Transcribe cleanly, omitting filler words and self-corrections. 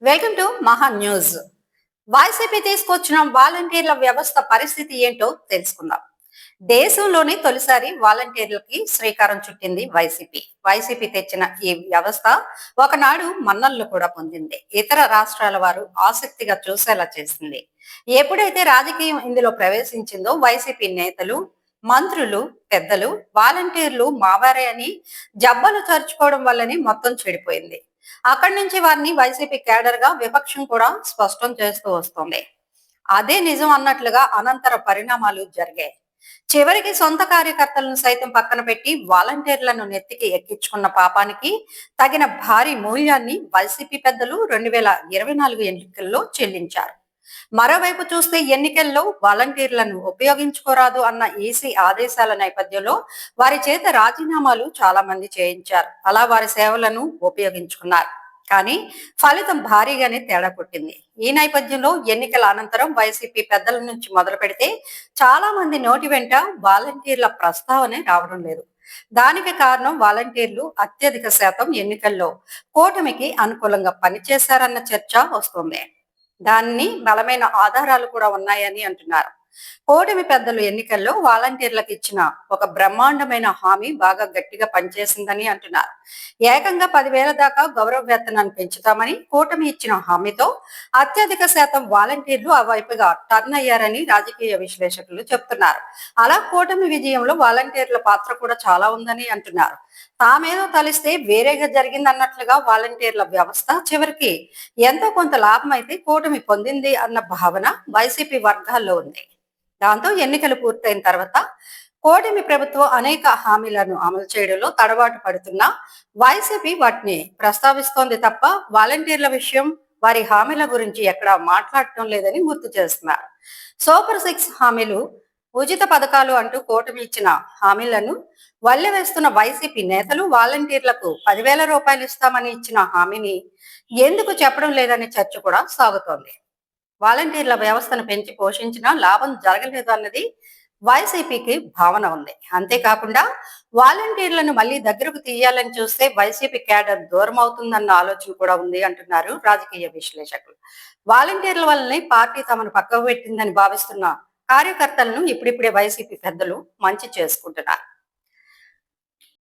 Welcome to మహా news. YCP తీసుకొచ్చిన వాలంటీర్ల వ్యవస్థ పరిస్థితి ఏంటో తెలుసుకుందాం. దేశంలోనే తొలిసారి వాలంటీర్లకి శ్రీకారం చుట్టింది వైసీపీ. వైసీపీ తెచ్చిన ఈ వ్యవస్థ ఒకనాడు మన్ననలు కూడా పొందింది. ఇతర రాష్ట్రాల వారు ఆసక్తిగా చూసేలా చేసింది. ఎప్పుడైతే రాజకీయం ఇందులో ప్రవేశించిందో వైసీపీ నేతలు, మంత్రులు, పెద్దలు వాలంటీర్లు మావారే అని జబ్బలు చరుచుకోవడం వల్లనే మొత్తం చెడిపోయింది. అక్కడి నుంచి వారిని వైసీపీ కేడర్ గా విపక్షం కూడా స్పష్టం చేస్తూ వస్తుంది. అదే నిజం అన్నట్లుగా అనంతర పరిణామాలు జరిగాయి. చివరికి సొంత కార్యకర్తలను సైతం పక్కన పెట్టి వాలంటీర్లను నెత్తికి ఎక్కించుకున్న పాపానికి తగిన భారీ మూల్యాన్ని వైసీపీ పెద్దలు 2024 ఎన్నికల్లో చెల్లించారు. మరోవైపు చూస్తే ఎన్నికల్లో వాలంటీర్లను ఉపయోగించుకోరాదు అన్న ఈసీ ఆదేశాల నేపథ్యంలో వారి చేత రాజీనామాలు చాలా మంది చేయించారు. అలా వారి సేవలను ఉపయోగించుకున్నారు. కానీ ఫలితం భారీగానే తేడా కొట్టింది. ఈ నేపథ్యంలో ఎన్నికల అనంతరం వైసీపీ పెద్దల నుంచి మొదలు పెడితే చాలా మంది నోటి వెంట వాలంటీర్ల ప్రస్తావనే రావడం లేదు. దానికి కారణం వాలంటీర్లు అత్యధిక శాతం ఎన్నికల్లో కూటమికి అనుకూలంగా పనిచేశారన్న చర్చ వస్తుంది. దాన్ని బలమైన ఆధారాలు కూడా ఉన్నాయని అంటున్నారు. కూటమి పెద్దలు ఎన్నికల్లో వాలంటీర్లకు ఇచ్చిన ఒక బ్రహ్మాండమైన హామీ బాగా గట్టిగా పనిచేసిందని అంటున్నారు. ఏకంగా 10,000 దాకా గౌరవ వేతనాన్ని పెంచుతామని కూటమి ఇచ్చిన హామీతో అత్యధిక శాతం వాలంటీర్లు ఆ వైపుగా టర్న్ అయ్యారని రాజకీయ విశ్లేషకులు చెప్తున్నారు. అలా కూటమి విజయంలో వాలంటీర్ల పాత్ర కూడా చాలా ఉందని అంటున్నారు. తామేదో తలిస్తే వేరేగా జరిగిందన్నట్లుగా వాలంటీర్ల వ్యవస్థ చివరికి ఎంతో కొంత లాభం అయితే కూటమి పొందింది అన్న భావన వైసీపీ వర్గాల్లో ఉంది. దాంతో ఎన్నికలు పూర్తయిన తర్వాత కూటమి ప్రభుత్వం అనేక హామీలను అమలు చేయడంలో తడబాటు పడుతున్నా వైసీపీ వాటిని ప్రస్తావిస్తోంది తప్ప వాలంటీర్ల విషయం, వారి హామీల గురించి ఎక్కడా మాట్లాడటం లేదని గుర్తు చేస్తున్నారు. సూపర్ 6 హామీలు, ఉచిత పథకాలు అంటూ కూటమి ఇచ్చిన హామీలను వల్లెవేస్తున్న వైసీపీ నేతలు వాలంటీర్లకు 10,000 రూపాయలు ఇస్తామని ఇచ్చిన హామీని ఎందుకు చెప్పడం లేదనే చర్చ కూడా సాగుతోంది. వాలంటీర్ల వ్యవస్థను పెంచి పోషించినా లాభం జరగలేదు అన్నది వైసీపీకి భావన ఉంది. అంతేకాకుండా వాలంటీర్లను మళ్ళీ దగ్గరకు తీయాలని చూస్తే వైసీపీ కేడర్ దూరం అవుతుందన్న ఆలోచన కూడా ఉంది అంటున్నారు రాజకీయ విశ్లేషకులు. వాలంటీర్ల వల్లనే పార్టీ తమను పక్కకు పెట్టిందని భావిస్తున్న కార్యకర్తలను ఇప్పుడిప్పుడే వైసీపీ పెద్దలు మంచి చేసుకుంటున్నారు.